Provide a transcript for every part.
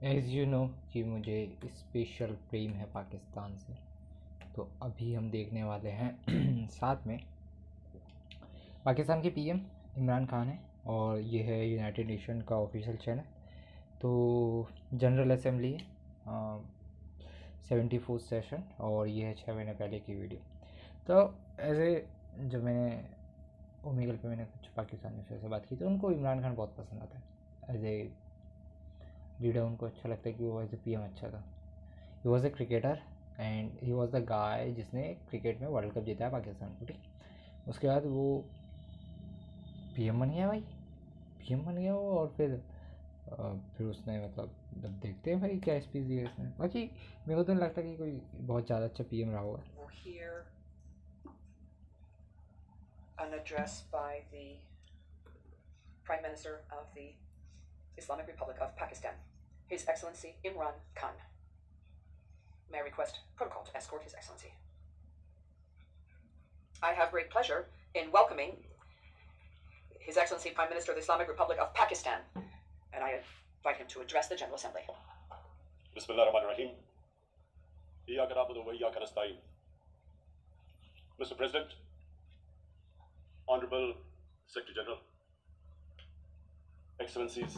As you know कि मुझे special प्रेम है पाकिस्तान से, तो अभी हम देखने वाले हैं साथ में पाकिस्तान के पीएम इमरान खान है और ये है यूनाइटेड नेशन का ऑफिशियल चैनल। तो जनरल असेंबली है, 74th सेशन, और ये है 6 महीने पहले की वीडियो। तो ऐसे जब मैंने ओमेगल पे मैंने कुछ पाकिस्तानियों से बात की तो उनको इमरान खान बहुत पसंद आता है एज ए लीडर। उनको अच्छा लगता है कि वो एज ए पीएम अच्छा था। He was a cricketer and he was the guy जिसने क्रिकेट में वर्ल्ड कप जीता है पाकिस्तान को, ठीक। उसके बाद वो पीएम बन गया भाई, पीएम बन गया वो। और फिर उसने मतलब जब देखते हैं भाई क्या स्पीच दिया इसने। बाकी मेरे को तो नहीं लगता कि कोई बहुत ज़्यादा अच्छा पीएम रहा होगा। An address by the Prime Minister of the Islamic Republic of Pakistan, His Excellency Imran Khan. May I request protocol to escort His Excellency? I have great pleasure in welcoming His Excellency Prime Minister of the Islamic Republic of Pakistan, and I invite him to address the General Assembly. Bismillahirrahmanirrahim. Iyyaka na'budu wa iyyaka nasta'in. Mr. President, Honorable Secretary General, Excellencies,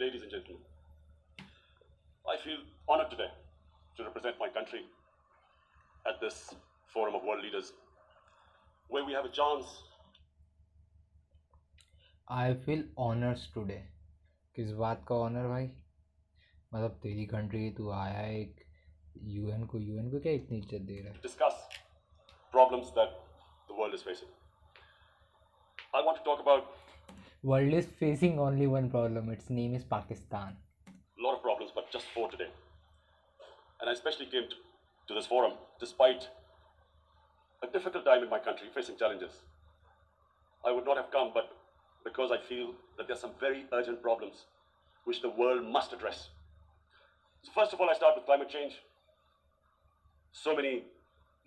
ladies and gentlemen, I feel honored today to represent my country at this forum of world leaders, where we have a chance. I feel honours today. किस बात का honour भाई? मतलब तेरी country तू आया है एक यूएन को क्या इतनी इज्जत दे रहा है? Discuss problems that the world is facing. I want to talk about world is facing only one problem, it's name is Pakistan. a lot of problems, but just four today. And I especially came to this forum despite a difficult time in my country facing challenges. I would not have come, but because I feel that there are some very urgent problems which the world must address. So first of all, I start with climate change. So many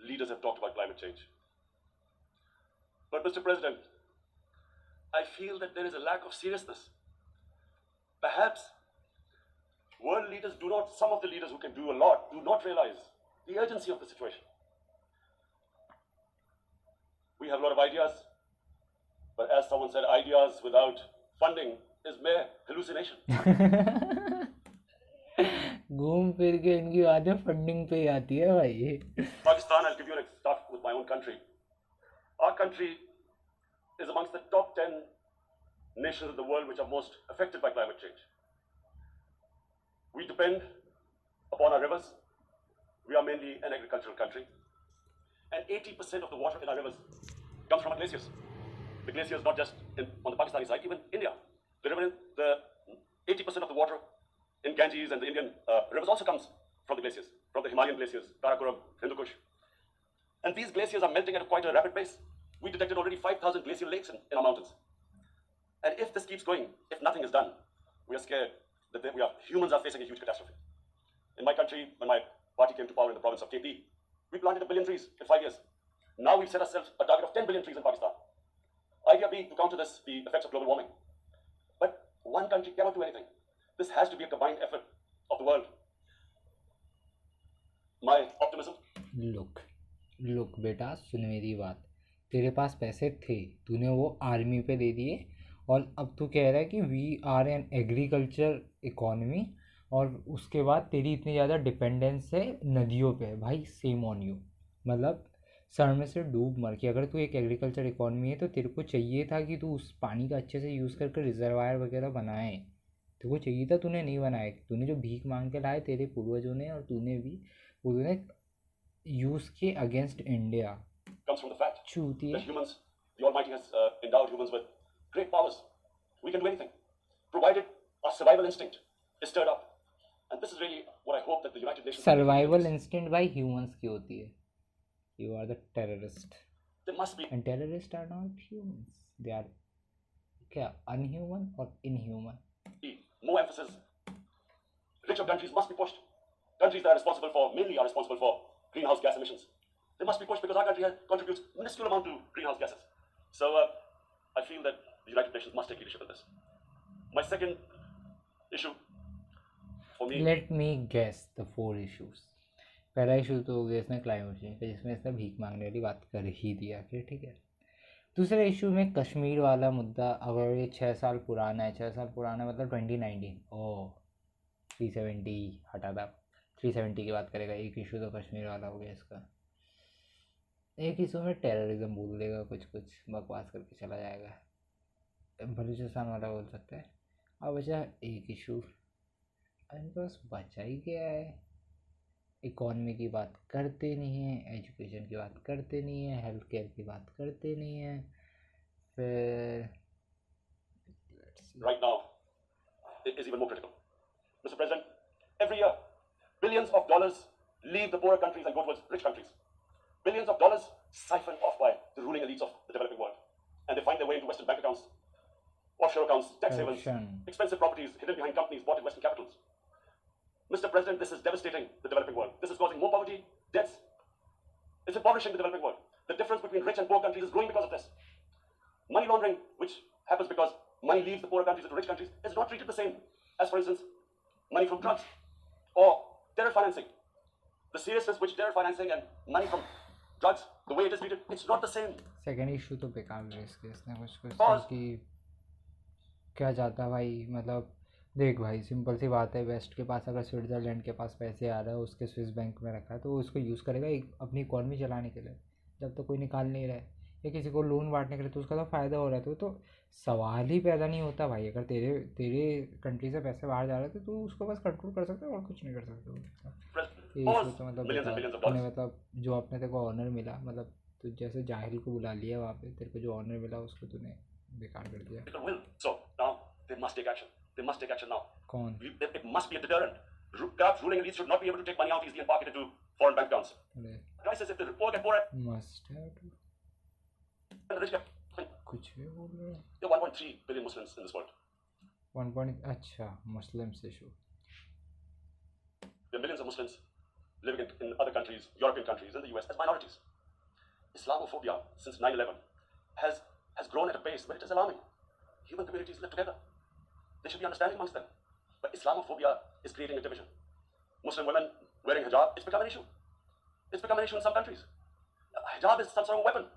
leaders have talked about climate change. But Mr. President, I feel that there is a lack of seriousness. Perhaps world leaders some of the leaders who can do a lot, do not realize the urgency of the situation. We have a lot of ideas, but as someone said, ideas without funding is mere hallucination. घूम फिर के इनकी बातें funding पे ही आती है भाई। Pakistan, I'll give you start with my own country. Our country is amongst the top 10 nations in the world which are most affected by climate change. We depend upon our rivers. We are mainly an agricultural country. And 80% of the water in our rivers comes from our glaciers. The glaciers not just on the Pakistani side, even India. The 80% of the water in Ganges and the Indian rivers also comes from the glaciers, from the Himalayan glaciers, Karakoram, Hindu Kush. And these glaciers are melting at quite a rapid pace. We detected already 5,000 glacial lakes in our mountains. And if this keeps going, if nothing is done, we are scared that humans are facing a huge catastrophe. In my country, when my party came to power in the province of KP, we planted 1 billion trees in 5 years. Now we've set ourselves a target of 10 billion trees in Pakistan. Idea being to counter the effects of global warming. But one country cannot do anything. This has to be a combined effort of the world. My optimism. Look बेटा, सुन मेरी बात। तेरे पास पैसे थे, तूने वो army पे दे दिए, और अब तू कह रहा है कि we are an agriculture economy, और उसके बाद तेरी इतनी ज़्यादा डिपेंडेंस है नदियों पे। भाई सेम ऑन यू। मतलब सर में से डूब मर के, अगर तू एक एग्रीकल्चर इकोनॉमी है तो तेरे को चाहिए था कि तू उस पानी का अच्छे से यूज़ करके रिजर्वायर वगैरह बनाए। तेरे को चाहिए था, तूने नहीं बनाए। तूने जो भीख मांग के लाए तेरे पूर्वजों ने और तूने भी, उन्होंने यूज़ के against India. Comes from the fact चूतिए। that humans, the Almighty has endowed humans with great powers. We can do anything, provided our survival instinct is stirred up. And this is really what I hope that the United Nations... Survival instinct by humans की होती है. You are the terrorist. There must be... And terrorists are not humans. They are क्या, unhuman or inhuman? More emphasis. Richer countries must be pushed. Countries that mainly are responsible for greenhouse gas emissions. They must be pushed because our country contributes minuscule amount to greenhouse gases. So I feel that the United Nations must take leadership in this. My second issue economy. Let me guess the 4 issues. पहला issue तो हो गया इसने climate change का, जिसमें इसने भीख मांगने वाली बात कर ही दिया फिर, ठीक है। दूसरे इशू में कश्मीर वाला मुद्दा, अगर ये 6 साल पुराना है, 6 साल पुराना मतलब 2019, ओह 370 हटा था, 370 की बात करेगा। एक इशू तो कश्मीर वाला हो गया इसका। एक इशू में टेररिज्म बोल देगा, कुछ कुछ बकवास करके चला जाएगा, बलूचिस्तान वाला बोल सकता है। अब बचा एक इशू, इनके पास बचा ही क्या है। इकॉनमी की बात करते नहीं है, एजुकेशन की बात करते नहीं है, हेल्थ केयर की बात करते नहीं है, फिर Right now, it is even more critical. Mr. President, every year, billions of dollars leave the poorer countries and go towards rich countries. Billions of dollars siphoned off by the ruling elites of the developing world. And they find their way into Western bank accounts, offshore accounts, tax havens, corruption. expensive properties hidden behind companies bought in Western capitals. Mr. President, this is devastating the developing world. This is causing more poverty, deaths. It's impoverishing the developing world. The difference between rich and poor countries is growing because of this. Money laundering, which happens because money leaves the poorer countries into rich countries, is not treated the same as, for instance, money from drugs or terror financing. The seriousness which terror financing and money from drugs, the way it is treated, it's not the same. Second issue तो बेकार race के इसने कुछ कुछ Pause. कि क्या चाहता भाई, मतलब देख भाई सिंपल सी बात है, वेस्ट के पास अगर स्विट्ज़रलैंड के पास पैसे आ रहे हैं, उसके स्विस बैंक में रखा है, तो वो उसको यूज़ करेगा अपनी इकॉनमी चलाने के लिए। जब तक तो कोई निकाल नहीं रहा है या किसी को लोन बांटने के लिए, तो उसका तो फ़ायदा हो रहा है। तो सवाल ही पैदा नहीं होता भाई, अगर तेरे तेरे कंट्री से पैसे बाहर जा रहे थे तो उसको बस कंट्रोल कर सकते हो और कुछ नहीं कर सकते। ये Pause. इशू तो मतलब Millions and billions of तूने dollars. मतलब जो अपने तेरे को ऑनर मिला, मतलब तू जैसे जाहिल को बुला लिया वहाँ पे, तेरे को जो ऑनर मिला उसको तूने बेकार कर दिया। People will. So now they must take action. They must take action now. कौन? It must be a deterrent. Corrupt ruling elites should not be able to take money out easily and park it into foreign bank accounts. अरे Crisis if the poor get poorer must है तो and the rich get. कुछ भी बोल रहे हो। There are 1.3 billion Muslims in this world. 1 point, अच्छा Muslims issue. There are millions of Muslims living in other countries, European countries, in the US as minorities. Islamophobia since 9/11 has grown at a pace where it is alarming. Human communities live together. There should be understanding amongst them. But Islamophobia is creating a division. Muslim women wearing hijab, it's become an issue. It's become an issue in some countries. Hijab is some sort of weapon.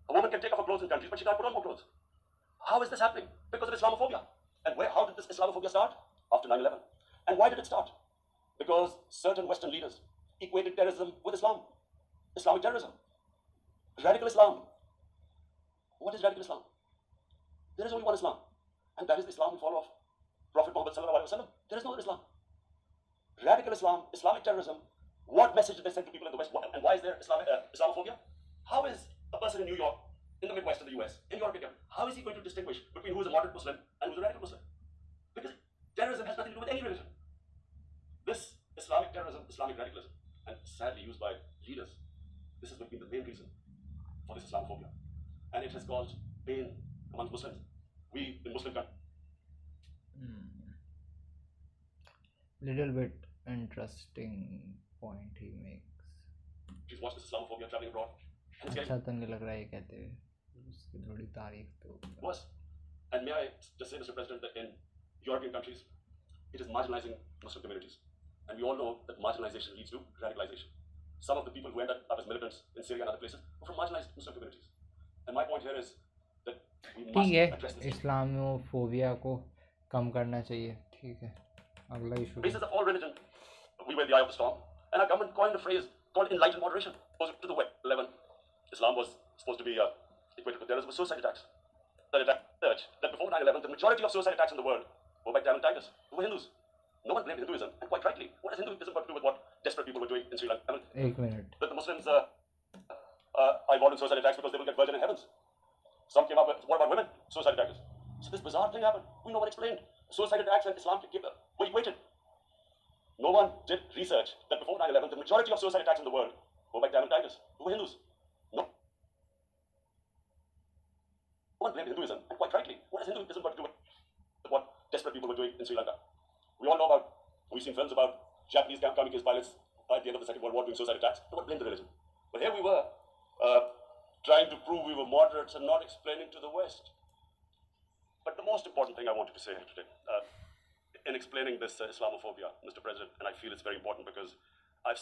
A woman can take off her clothes in countries, but she can't put on more clothes. How is this happening? Because of Islamophobia. And how did this Islamophobia start? After 9/11. And why did it start? Because certain Western leaders equated terrorism with Islam. Islamic terrorism. Radical Islam. What is radical Islam? There is only one Islam. And that is the Islam we follow of Prophet Muhammad sallallahu alaihi wasallam. There is no other Islam. Radical Islam, Islamic terrorism. What message did they send to people in the West? And why is there Islamophobia? How is a person in New York, in the Midwest of the US, in Europe, how is he going to distinguish between who is a moderate Muslim and who is a radical Muslim? Because terrorism has nothing to do with any religion. This Islamic terrorism, Islamic radicalism, and sadly used by leaders, this has been the main reason for this Islamophobia. And it has caused pain among Muslims. We in Muslim countries. Little bit interesting point he makes. Please watch this Islamophobia traveling abroad. And it's अच्छा getting तो नहीं लग रहा है ये कहते हुए, उसकी थोड़ी तारीफ तो worse. And may I just say, Mr. President, that in European countries, it is marginalizing Muslim communities. And we all know that marginalization leads to radicalization. Some of the people who end up as militants in Syria and other places are from marginalized Muslim communities. And my point here is that we must ठीक है, address this. Islamophobia को कम करना चाहिए, ठीक है। अगला issue Basis of all religion, we wear the eye of the storm. And our government coined a phrase called enlightened moderation. Opposite to the 11, Islam was supposed to be equated with terrorism with suicide attacks. That before 9/11, the majority of suicide attacks in the world were by Tamil Tigers, who were Hindus. No one blamed Hinduism, and quite rightly. What has Hinduism got to do with what desperate people were doing in Sri Lanka? I mean, एक minute, that the Muslims are involved in suicide attacks because they will get virgin in heavens. Some came up with, what about women? Suicide attackers. So this bizarre thing happened. No one explained. Suicide attacks and Islam were equated. No one did research that before 9/11, the majority of suicide attacks in the world were by Tamil Tigers, who were Hindus. No one blamed Hinduism, and quite rightly. What has Hinduism got to do with what desperate people were doing in Sri Lanka? We all know about, we've seen films about Japanese kamikaze pilots at the end of the Second World War doing suicide attacks. No one blamed the religion. But here we were, trying to prove we were moderates and not explaining to the West. But the most important thing I wanted to say here today, in explaining this Islamophobia, Mr. President, and I feel it's very important because I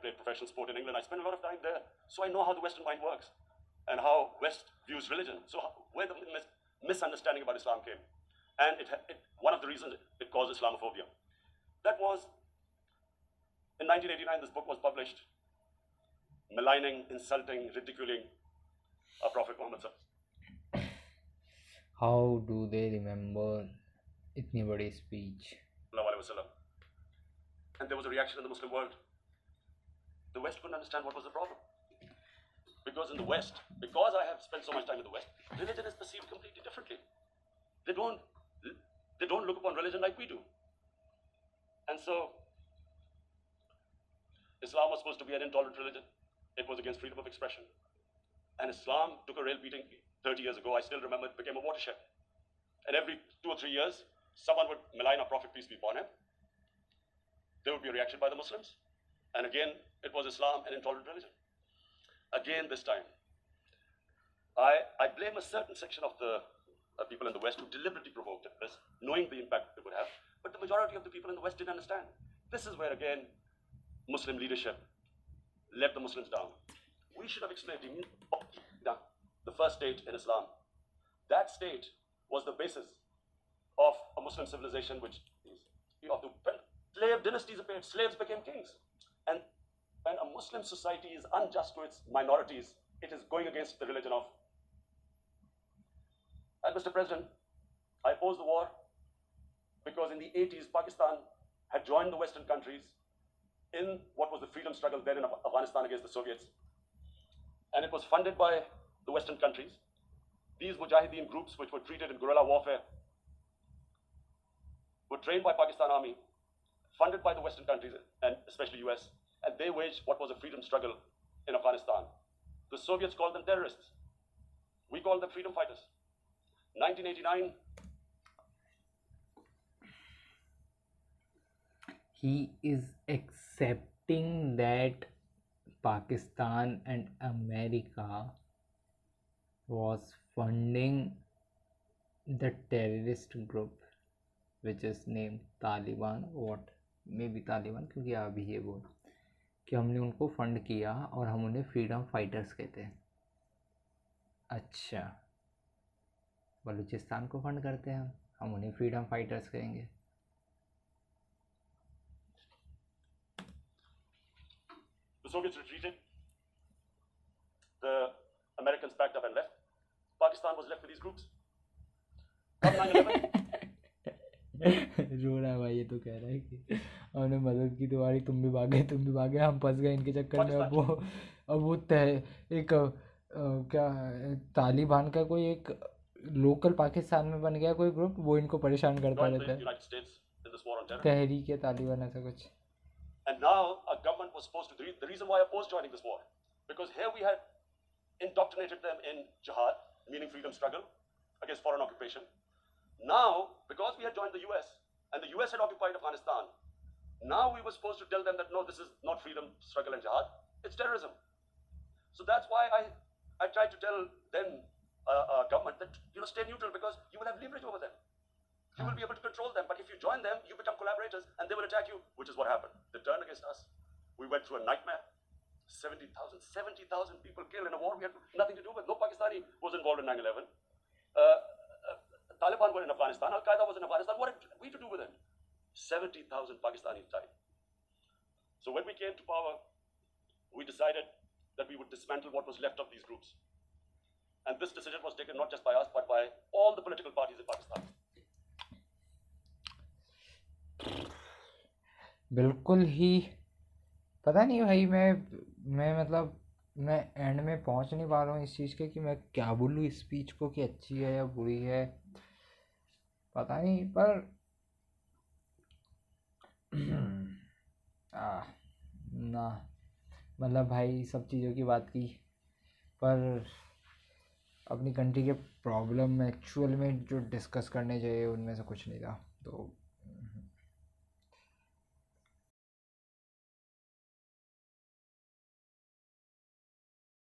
played professional sport in England, I spent a lot of time there, so I know how the Western mind works and how West views religion. So where the misunderstanding about Islam came, and one of the reasons it caused Islamophobia. That was in 1989. This book was published, maligning, insulting, ridiculing our Prophet Muhammad. How do they remember itni badi speech? And there was a reaction in the Muslim world. The West couldn't understand what was the problem. Because in the West, because I have spent so much time in the West, religion is perceived completely differently. They don't look upon religion like we do. And so, Islam was supposed to be an intolerant religion. It was against freedom of expression. And Islam took a real beating 30 years ago. I still remember it became a watershed. And every 2 or 3 years, someone would malign our Prophet, peace be upon him. There would be a reaction by the Muslims. And again, it was Islam, an intolerant religion. Again, this time, I blame a certain section of the people in the West who deliberately provoked this, knowing the impact it would have. But the majority of the people in the West didn't understand. This is where, again, Muslim leadership let the Muslims down. We should have explained the first state in Islam. That state was the basis of a Muslim civilization, which of the slave dynasties appeared, slaves became kings. And when a Muslim society is unjust to its minorities, it is going against the religion of. And Mr. President, I oppose the war because in the 80s, Pakistan had joined the Western countries in what was the freedom struggle there in Afghanistan against the Soviets. And it was funded by the Western countries. These Mujahideen groups, which were treated in guerrilla warfare, were trained by Pakistan Army, funded by the Western countries, and especially US, and they waged what was a freedom struggle in Afghanistan. The Soviets called them terrorists. We called them freedom fighters. 1989. He is accepting that Pakistan and America was funding the terrorist group which is named Taliban, what maybe Taliban, क्योंकि अभी ये बोल कि हमने उनको fund किया और हम उन्हें फ्रीडम फाइटर्स कहते हैं. अच्छा, बलूचिस्तान को फंड करते हैं हम उन्हें फ्रीडम फाइटर्स कहेंगे. The Soviets retreated. The Americans packed up and left. Pakistan was left with these groups. Come 9/11. रो रहा है भाई. ये तो कह रहा है कि हमने मदद की तुम्हारी, तुम भी भागे, हम फंस गए इनके चक्कर में. अब वो एक क्या तालिबान का कोई एक लोकल पाकिस्तान में बन गया कोई ग्रुप, वो इनको परेशान करता रहता है. तहरीक तालिबान ऐसा कुछ. And now a government was supposed to. The reason why I opposed joining this war, because here we had indoctrinated them in jihad, meaning freedom struggle against foreign occupation. Now, because we had joined the US and the US had occupied Afghanistan, now we were supposed to tell them that no, this is not freedom struggle and jihad, it's terrorism. So that's why I tried to tell them, government, that stay neutral because you will have leverage over them. You will be able to control them, but if you join them, you become collaborators and they will attack you, which is what happened. They turned against us. We went through a nightmare. 70,000 people killed in a war we had nothing to do with. No Pakistani was involved in 9/11. Taliban were in Afghanistan. Al-Qaeda was in Afghanistan. What had we to do with it? 70,000 Pakistanis died. So when we came to power, we decided that we would dismantle what was left of these groups. And this decision was taken not just by us, but by all the political parties in Pakistan. बिल्कुल ही पता नहीं भाई. मैं मतलब मैं and में पहुंच नहीं पा रहा हूँ इस चीज़ के कि मैं क्या बोलूँ इस स्पीच को, कि अच्छी है या बुरी है पता नहीं. पर ना मतलब भाई सब चीज़ों की बात की, पर अपनी कंट्री के प्रॉब्लम एक्चुअल में जो डिस्कस करने चाहिए उनमें से कुछ नहीं था. तो